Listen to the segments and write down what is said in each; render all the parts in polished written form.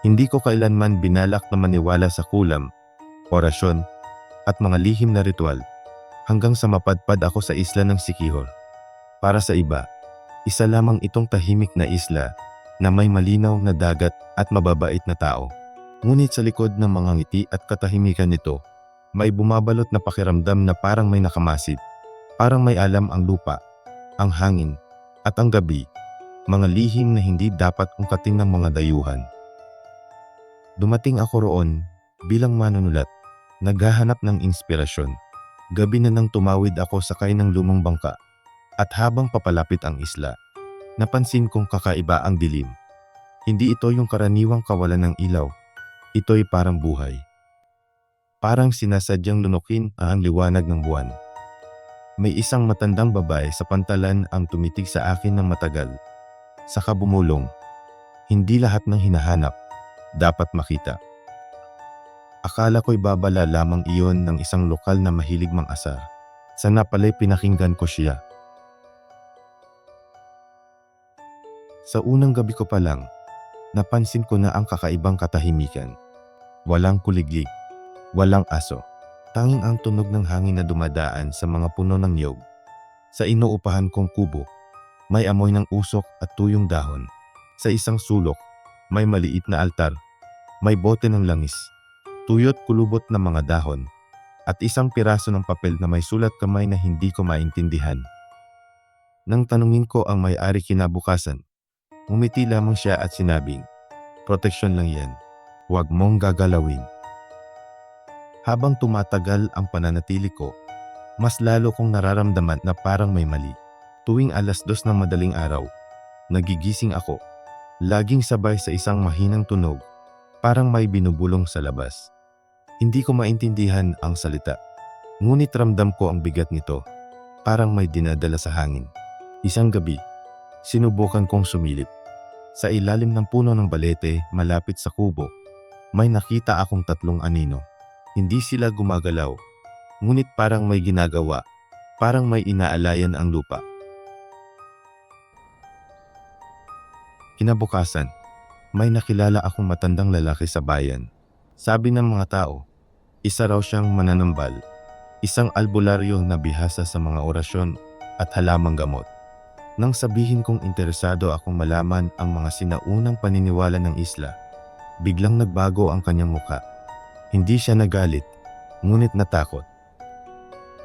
Hindi ko kailanman binalak na maniwala sa kulam, orasyon, at mga lihim na ritual hanggang sa mapadpad ako sa isla ng Sikihor. Para sa iba, isa lamang itong tahimik na isla na may malinaw na dagat at mababait na tao. Ngunit sa likod ng mga ngiti at katahimikan nito, may bumabalot na pakiramdam na parang may nakamasid. Parang may alam ang lupa, ang hangin, at ang gabi, mga lihim na hindi dapat ungkatin ng mga dayuhan. Dumating ako roon bilang manunulat, naghahanap ng inspirasyon. Gabi na nang tumawid ako sakay ng lumang bangka, at habang papalapit ang isla, napansin kong kakaiba ang dilim. Hindi ito yung karaniwang kawalan ng ilaw, ito'y parang buhay. Parang sinasadyang lunukin ang liwanag ng buwan. May isang matandang babae sa pantalan ang tumitig sa akin ng matagal. Saka bumulong. Hindi lahat ng hinahanap dapat makita. Akala ko'y babala lamang iyon ng isang lokal na mahilig mang-asar. Sana pala'y pinakinggan ko siya. Sa unang gabi ko pa lang, napansin ko na ang kakaibang katahimikan. Walang kuliglig, walang aso. Tanging ang tunog ng hangin na dumadaan sa mga puno ng niyog. Sa inuupahan kong kubo, may amoy ng usok at tuyong dahon. Sa isang sulok, may maliit na altar, may bote ng langis, tuyot kulubot na mga dahon, at isang piraso ng papel na may sulat kamay na hindi ko maintindihan. Nang tanungin ko ang may-ari kinabukasan, ngumiti lamang siya at sinabing, "Proteksyon lang yan, huwag mong gagalawin." Habang tumatagal ang pananatili ko, mas lalo kong nararamdaman na parang may mali. Tuwing 2:00 ng madaling araw, nagigising ako, laging sabay sa isang mahinang tunog, parang may binubulong sa labas. Hindi ko maintindihan ang salita, ngunit ramdam ko ang bigat nito, parang may dinadala sa hangin. Isang gabi, sinubukan kong sumilip. Sa ilalim ng puno ng balete, malapit sa kubo, may nakita akong 3 anino. Hindi sila gumagalaw, ngunit parang may ginagawa, parang may inaalayan ang lupa. Kinabukasan, may nakilala akong matandang lalaki sa bayan. Sabi ng mga tao, isa raw siyang mananambal, isang albularyo na bihasa sa mga orasyon at halamang gamot. Nang sabihin kong interesado akong malaman ang mga sinaunang paniniwala ng isla, biglang nagbago ang kanyang mukha. Hindi siya nagalit, ngunit natakot.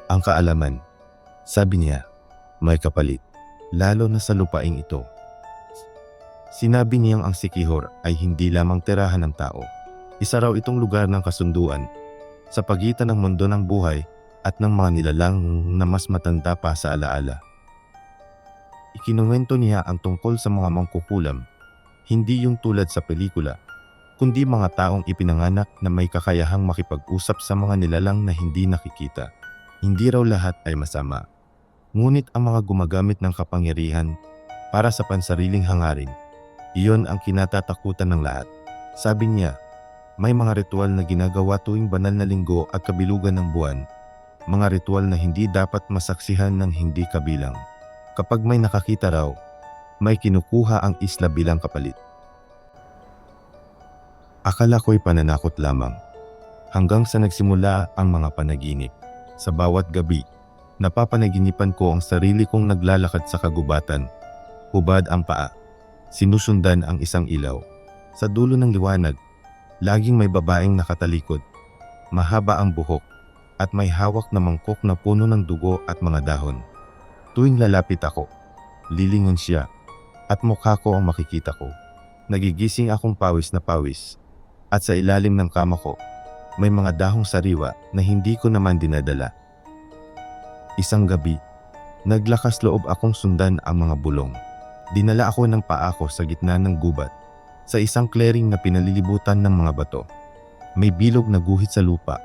Ang kaalaman, sabi niya, may kapalit, lalo na sa lupaing ito. Sinabi niyang ang Sikihor ay hindi lamang tirahan ng tao. Isa raw itong lugar ng kasunduan, sa pagitan ng mundo ng buhay at ng mga nilalang na mas matanda pa sa alaala. Ikinuwento niya ang tungkol sa mga mangkukulam, hindi yung tulad sa pelikula, kundi mga taong ipinanganak na may kakayahang makipag-usap sa mga nilalang na hindi nakikita. Hindi raw lahat ay masama, ngunit ang mga gumagamit ng kapangyarihan para sa pansariling hangarin, iyon ang kinatatakutan ng lahat. Sabi niya, may mga ritual na ginagawa tuwing banal na linggo at kabilugan ng buwan, mga ritual na hindi dapat masaksihan ng hindi kabilang. Kapag may nakakita raw, may kinukuha ang isla bilang kapalit. Akala ko'y pananakot lamang, hanggang sa nagsimula ang mga panaginip. Sa bawat gabi, napapanaginipan ko ang sarili kong naglalakad sa kagubatan, hubad ang paa, sinusundan ang isang ilaw. Sa dulo ng liwanag, laging may babaeng nakatalikod, mahaba ang buhok, at may hawak na mangkok na puno ng dugo at mga dahon. Tuwing lalapit ako, lilingon siya, at mukha ko ang makikita ko. Nagigising akong pawis na pawis. At sa ilalim ng kama ko, may mga dahong sariwa na hindi ko naman dinadala. Isang gabi, naglakas loob akong sundan ang mga bulong. Dinala ako ng paa ko sa gitna ng gubat, sa isang clearing na pinalilibutan ng mga bato. May bilog na guhit sa lupa,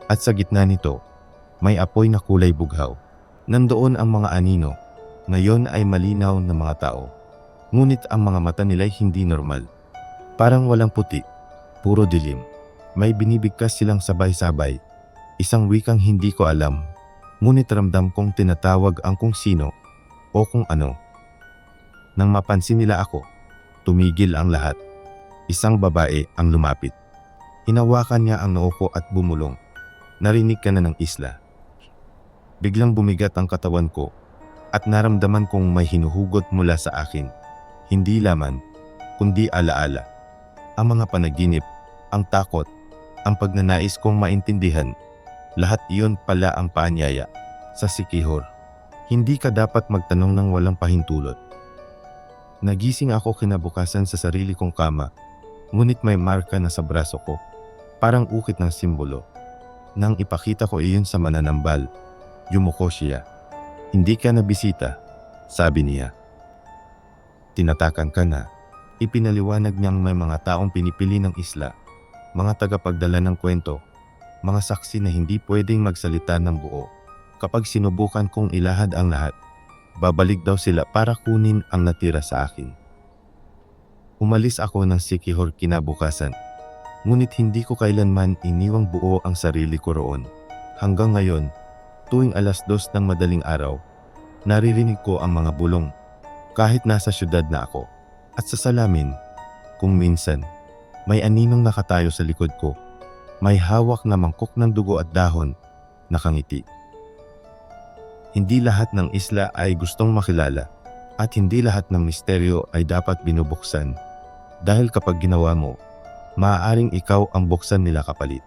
at sa gitna nito, may apoy na kulay bughaw. Nandoon ang mga anino, ngayon ay malinaw na mga tao. Ngunit ang mga mata nila'y hindi normal. Parang walang puti. Puro dilim. May binibigkas silang sabay-sabay. Isang wikang hindi ko alam. Ngunit ramdam kong tinatawag ang kung sino o kung ano. Nang mapansin nila ako, tumigil ang lahat. Isang babae ang lumapit. Hinawakan niya ang noo ko at bumulong. Narinig ka na ng isla. Biglang bumigat ang katawan ko at naramdaman kong may hinuhugot mula sa akin. Hindi laman, kundi alaala. Ang mga panaginip, ang takot, ang pagnanais kong maintindihan. Lahat iyon pala ang paanyaya sa Sikihor. Hindi ka dapat magtanong ng walang pahintulot. Nagising ako kinabukasan sa sarili kong kama, ngunit may marka na sa braso ko, parang ukit ng simbolo. Nang ipakita ko iyon sa mananambal, yumuko siya. Hindi ka na bisita, sabi niya. Tinatakan ka na. Ipinaliwanag niyang may mga taong pinipili ng isla, mga tagapagdala ng kwento, mga saksi na hindi pwedeng magsalita ng buo. Kapag sinubukan kong ilahad ang lahat, babalik daw sila para kunin ang natira sa akin. Umalis ako ng Sikihor kinabukasan, ngunit hindi ko kailanman iniwang buo ang sarili ko roon. Hanggang ngayon, tuwing 2:00 ng madaling araw, naririnig ko ang mga bulong, kahit nasa syudad na ako. At sa salamin, kung minsan, may aninong nakatayo sa likod ko, may hawak na mangkok ng dugo at dahon, nakangiti. Hindi lahat ng isla ay gustong makilala, at hindi lahat ng misteryo ay dapat binubuksan. Dahil kapag ginawa mo, maaaring ikaw ang buksan nila kapalit.